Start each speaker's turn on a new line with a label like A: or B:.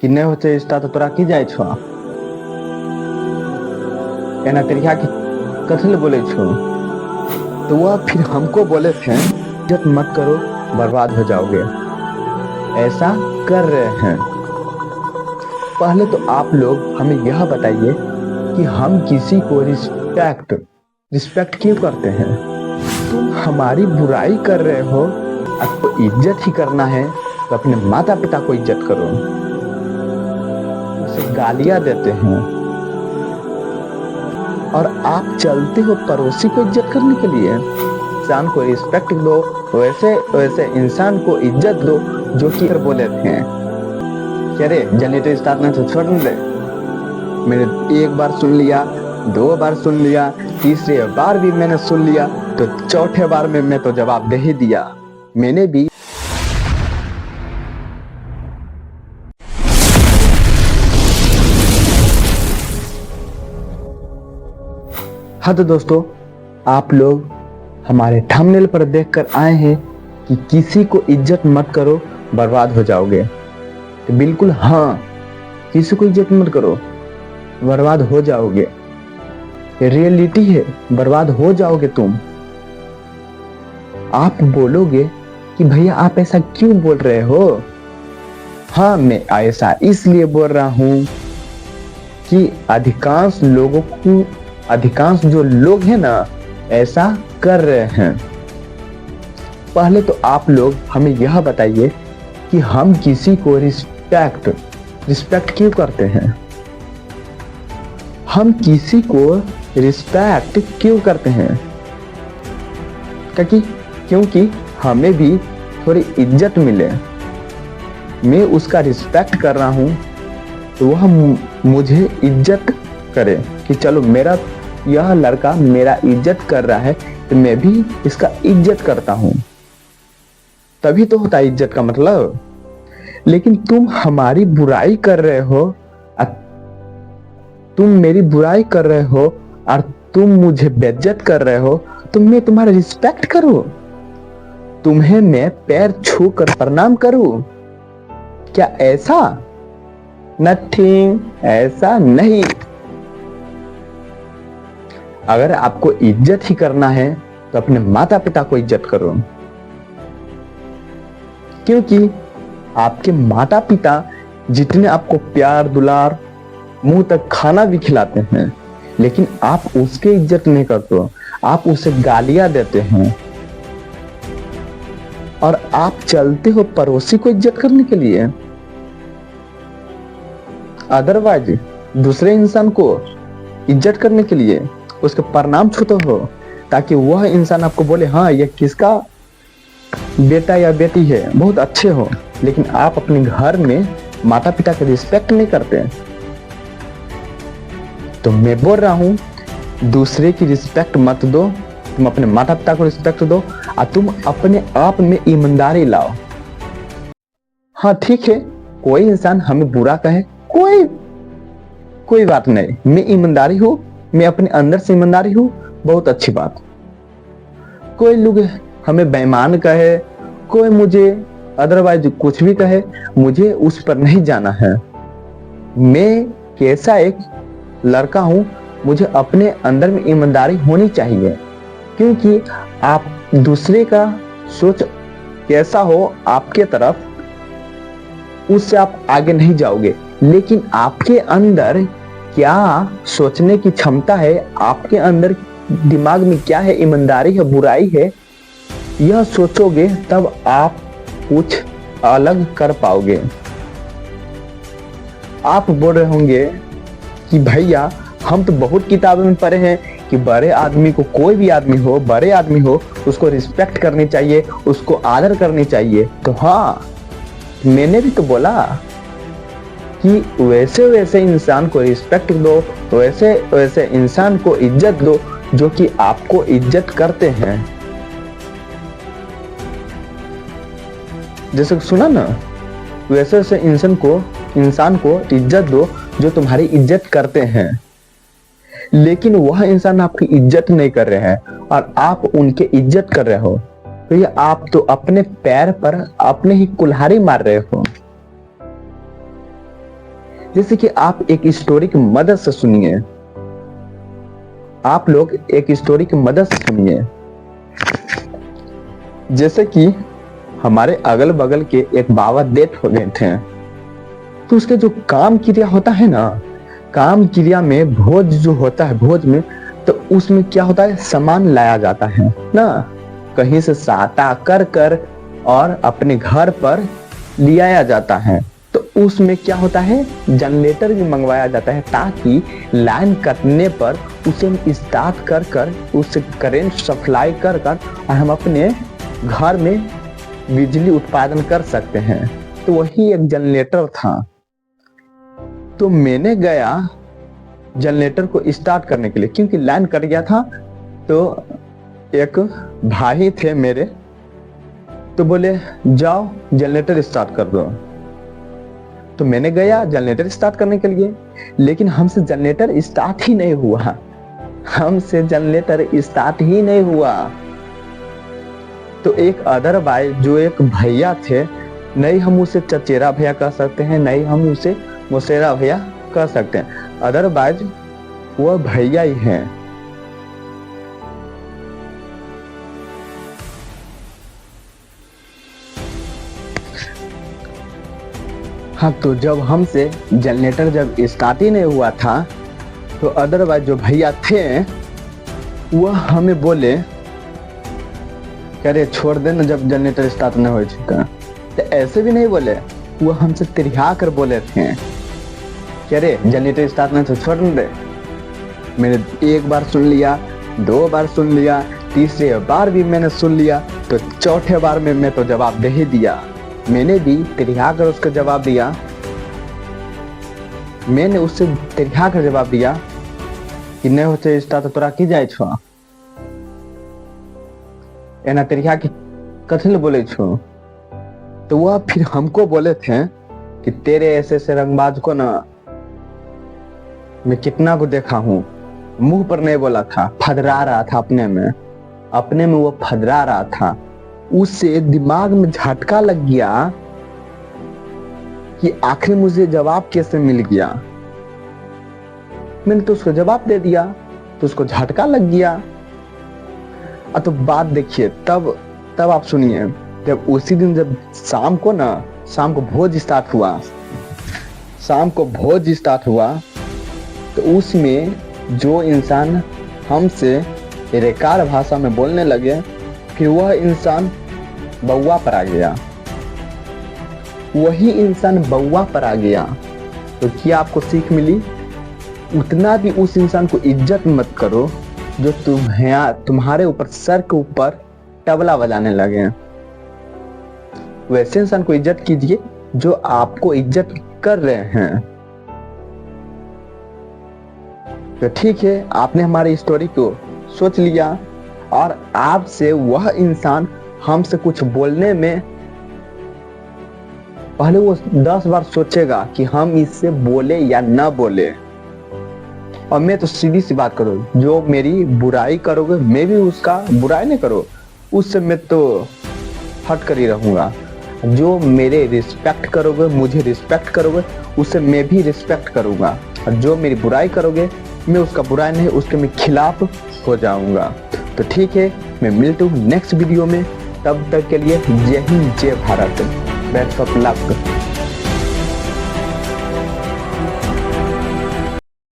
A: कि नहीं हो चेष्टा तो तोरा की जाए छो एना तरीका की कथल बोले छो। तो वह फिर हमको बोले थे इज्जत मत करो बर्बाद हो जाओगे, ऐसा कर रहे हैं। पहले तो आप लोग हमें यह बताइए कि हम किसी को रिस्पेक्ट क्यों करते हैं। तुम हमारी बुराई कर रहे हो, आपको इज्जत ही करना है तो अपने माता पिता को इज्जत करो। उसे गालियां देते हैं और आप चलते हो पड़ोसी को इज्जत करने के लिए। इंसान को रिस्पेक्ट दो, वैसे वैसे इंसान को इज्जत दो जो कि बोले थे क्या रे जनरेटर स्टार्ट ना तो छोड़ दे। मैंने एक बार सुन लिया, 2 बार सुन लिया, तीसरे बार भी मैंने सुन लिया, तो चौथे बार में मैं तो जवाब दे ही दिया। मैंने भी हाँ तो दोस्तों, आप लोग हमारे थंबनेल पर देखकर आए हैं कि किसी को इज्जत मत करो बर्बाद हो जाओगे। तो बिल्कुल हाँ, किसी को इज्जत मत करो बर्बाद हो जाओगे। रियलिटी है, बर्बाद हो जाओगे तुम। आप बोलोगे कि भैया आप ऐसा क्यों बोल रहे हो। हाँ, मैं ऐसा इसलिए बोल रहा हूं कि अधिकांश जो लोग हैं ना ऐसा कर रहे हैं। पहले तो आप लोग हमें यह बताइए कि हम किसी को रिस्पेक्ट क्यों करते हैं। हम किसी को रिस्पेक्ट क्यों करते हैं, क्योंकि हमें भी थोड़ी इज्जत मिले। मैं उसका रिस्पेक्ट कर रहा हूं तो वह मुझे इज्जत करे कि चलो मेरा यह लड़का मेरा इज्जत कर रहा है तो मैं भी इसका इज्जत करता हूं, तभी तो होता है इज्जत का मतलब। लेकिन तुम हमारी बुराई कर रहे हो, तुम मेरी बुराई कर रहे हो और तुम मुझे बेइज्जत कर रहे हो, तो मैं तुम्हारा रिस्पेक्ट करूं, तुम्हें मैं पैर छू कर प्रणाम करूं क्या? ऐसा नथिंग, ऐसा नहीं। अगर आपको इज्जत ही करना है तो अपने माता पिता को इज्जत करो, क्योंकि आपके माता पिता जितने आपको प्यार दुलार मुंह तक खाना भी खिलाते हैं, लेकिन आप उसकी इज्जत नहीं करते हो, आप उसे गालियां देते हैं और आप चलते हो पड़ोसी को इज्जत करने के लिए। अदरवाइज दूसरे इंसान को इज्जत करने के लिए उसके प्रणाम छूते हो ताकि वह इंसान आपको बोले हाँ ये किसका बेटा या बेटी है, बहुत अच्छे हो। लेकिन आप अपने घर में माता पिता का रिस्पेक्ट नहीं करते। तो मैं बोल रहा हूं दूसरे की रिस्पेक्ट मत दो, तुम अपने माता पिता को रिस्पेक्ट दो और तुम अपने आप में ईमानदारी लाओ। हाँ ठीक है, कोई इंसान हमें बुरा कहे, कोई बात नहीं, मैं ईमानदारी हूं, मैं अपने अंदर से ईमानदारी हूं, बहुत अच्छी बात। कोई लोग हमें बेईमान कहे, कोई मुझे अदरवाइज कुछ भी कहे, मुझे उस पर नहीं जाना है। मैं कैसा एक लड़का हूं, मुझे अपने अंदर में ईमानदारी होनी चाहिए, क्योंकि आप दूसरे का सोच कैसा हो आपके तरफ, उससे आप आगे नहीं जाओगे। लेकिन आपके अंदर क्या सोचने की क्षमता है, आपके अंदर दिमाग में क्या है, ईमानदारी है, बुराई है, यह सोचोगे तब आप कुछ अलग कर पाओगे। आप बोल रहे होंगे कि भैया हम तो बहुत किताबों में पढ़े हैं कि बड़े आदमी को, कोई भी आदमी हो, बड़े आदमी हो, उसको रिस्पेक्ट करनी चाहिए, उसको आदर करनी चाहिए। तो हाँ, मैंने भी तो बोला कि वैसे वैसे इंसान को रिस्पेक्ट दो, वैसे वैसे इंसान को इज्जत दो जो कि आपको इज्जत करते हैं। जैसे सुना ना, वैसे वैसे इंसान को इज्जत दो जो तुम्हारी इज्जत करते हैं। लेकिन वह इंसान आपकी इज्जत नहीं कर रहे हैं और आप उनके इज्जत कर रहे हो, तो ये आप तो अपने पैर पर अपने ही कुल्हाड़ी मार रहे हो। जैसे कि आप एक स्टोरी की मदद से सुनिए, आप लोग एक स्टोरी की मदद से सुनिए। जैसे कि हमारे अगल बगल के एक बाबा डेथ हो गए थे, तो उसके जो काम क्रिया होता है ना, काम क्रिया में भोज जो होता है, भोज में तो उसमें क्या होता है, सामान लाया जाता है ना, कहीं से साता कर कर और अपने घर पर लियाया जाता है। तो उसमें क्या होता है, जनरेटर भी मंगवाया जाता है, ताकि लाइन कटने पर उसे स्टार्ट कर कर उससे करंट सप्लाई कर कर और हम अपने घर में बिजली उत्पादन कर सकते हैं। तो वही एक जनरेटर था। तो मैंने गया जनरेटर को स्टार्ट करने के लिए, क्योंकि लाइन कट गया था। तो एक भाई थे मेरे, तो बोले जाओ जनरेटर स्टार्ट कर दो। तो मैंने गया जनरेटर स्टार्ट करने के लिए, लेकिन हमसे जनरेटर स्टार्ट ही नहीं हुआ, हमसे जनरेटर स्टार्ट ही नहीं हुआ। तो एक अदर भाई जो एक भैया थे, नहीं हम उसे चचेरा भैया कह सकते हैं, नहीं हम उसे मुसेरा भैया कह सकते हैं, अदरवाइज वह भैया ही हैं। हाँ, तो जब हमसे जनरेटर जब स्टार्ट ही नहीं हुआ था, तो अदरवाइज जो भैया थे वह हमें बोले, कह रहे छोड़ देना जब जनरेटर स्टार्ट नहीं हो चुका। तो ऐसे भी नहीं बोले, वो हमसे तिरहा कर बोले थे, कह रहे जनरेटर स्टार्ट नहीं तो छोड़ दे। मैंने एक बार सुन लिया, 2 बार सुन लिया, तीसरे बार भी मैंने सुन लिया, तो चौथे बार में मैं तो जवाब दे ही दिया। मैंने भी तिरहा कर उसको जवाब दिया, मैंने उससे तिरहा कर जवाब दिया कि नहीं होते स्टार्ट तो तोरा की जाए छो, एना तिरहा की कथी ले बोले छो। तो वह फिर हमको बोले थे कि तेरे ऐसे ऐसे रंगबाज को ना मैं कितना को देखा हूं। मुंह पर नहीं बोला था, फदरा रहा था अपने में वो फदरा रहा था। उससे दिमाग में झटका लग गया कि आखिर मुझे जवाब कैसे मिल गया। मैंने तो उसको जवाब दे दिया, तो उसको झटका लग गया। तो बात देखिए, तब आप सुनिए, जब उसी दिन जब शाम को भोज स्टार्ट हुआ, तो उसमें जो इंसान हमसे रेकार भाषा में बोलने लगे, फिर वह इंसान बउआ पर आ गया, वही इंसान बउआ पर आ गया। तो क्या आपको सीख मिली? उतना भी उस इंसान को इज्जत मत करो जो तुम्हारे ऊपर सर के ऊपर तबला बजाने लगे। वैसे इंसान को इज्जत कीजिए जो आपको इज्जत कर रहे हैं। तो ठीक है, आपने हमारी स्टोरी को सोच लिया, और आपसे वह इंसान हमसे कुछ बोलने में पहले वो 10 बार सोचेगा कि हम इससे बोले या ना बोले। और मैं तो सीधी सी बात करूँ, जो मेरी बुराई करोगे मैं भी उसका बुराई नहीं करो, उससे मैं तो हट कर ही रहूंगा। जो मेरे रिस्पेक्ट करोगे, मुझे रिस्पेक्ट करोगे, उससे मैं भी रिस्पेक्ट करूंगा। और जो मेरी बुराई करोगे, मैं उसका बुराई नहीं, उसके मैं खिलाफ हो जाऊंगा। तो ठीक है, मैं मिलता हूँ नेक्स्ट वीडियो में। तब तक के लिए जय हिंद, जय भारत, बेस्ट ऑफ लक।